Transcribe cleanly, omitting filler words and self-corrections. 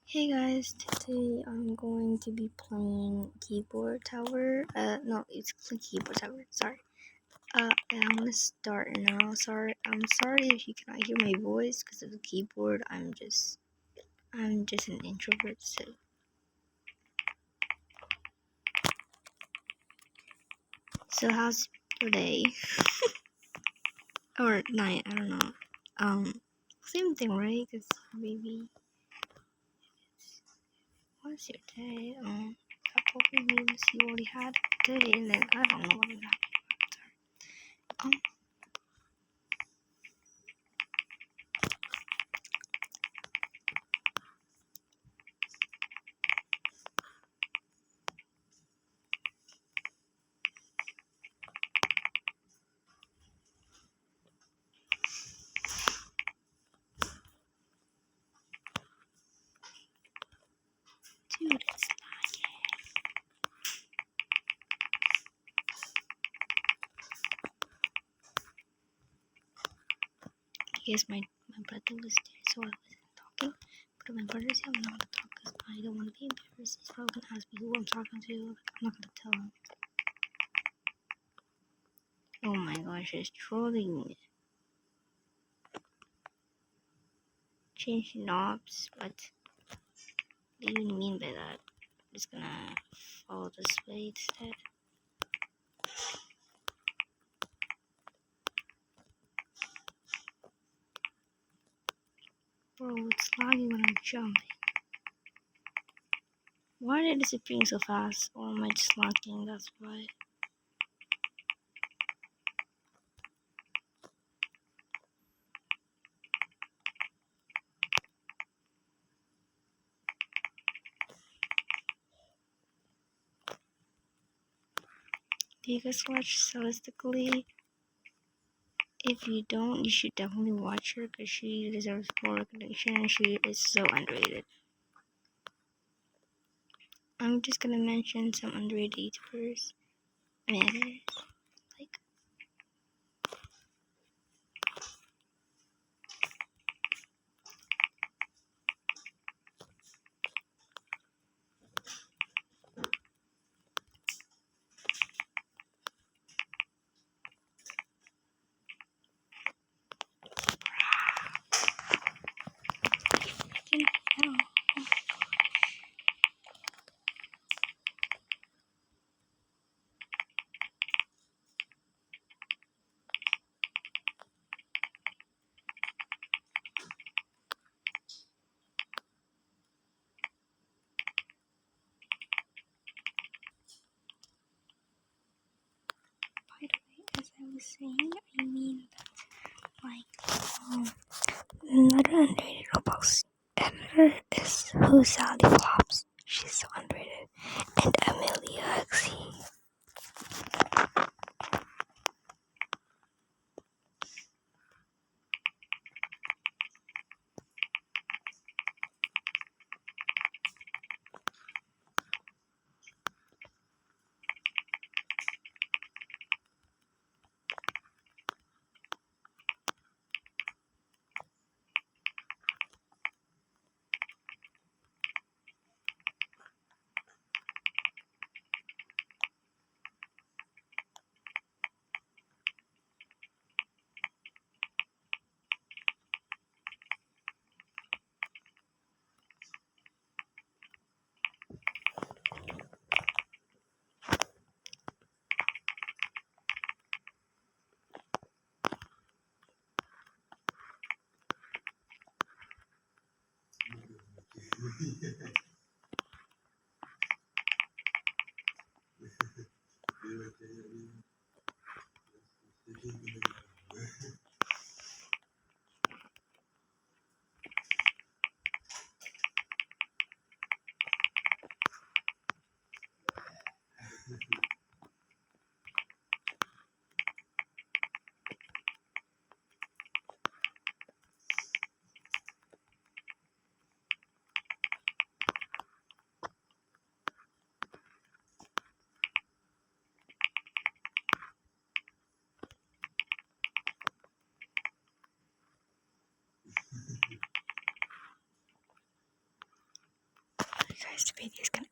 Hey guys, today I'm going to be playing Keyboard Tower. No, it's Keyboard Tower. Sorry. And I'm gonna start now. I'm sorry if you cannot hear my voice because of the keyboard. I'm just an introvert. So how's your day or night? I don't know. Same thing, right? Because maybe what's your day? Couple of memes you already had today, and then I don't know what happened. Um, Dude, it's yes, my brother was there, so I wasn't talking. But my brother's here, I'm not gonna talk because I don't want to be embarrassed. He's probably gonna ask me who I'm talking to. Like, I'm not gonna tell him. Oh my gosh, he's trolling me. Change knobs. What do you mean by that? I'm just gonna follow this way instead. Bro, it's laggy when I'm jumping. Why are they disappearing so fast? Or am I just lagging? That's why. Do you guys watch Celestically? If you don't, you should definitely watch her because she deserves more recognition and she is so underrated. I'm just gonna mention some underrated YouTubers and editors. Like, by the way, as I was saying, I mean that, another underrated Roblox editor is Who Sally Flops. She's so underrated. And Amelia Xe. you guys to pay these kind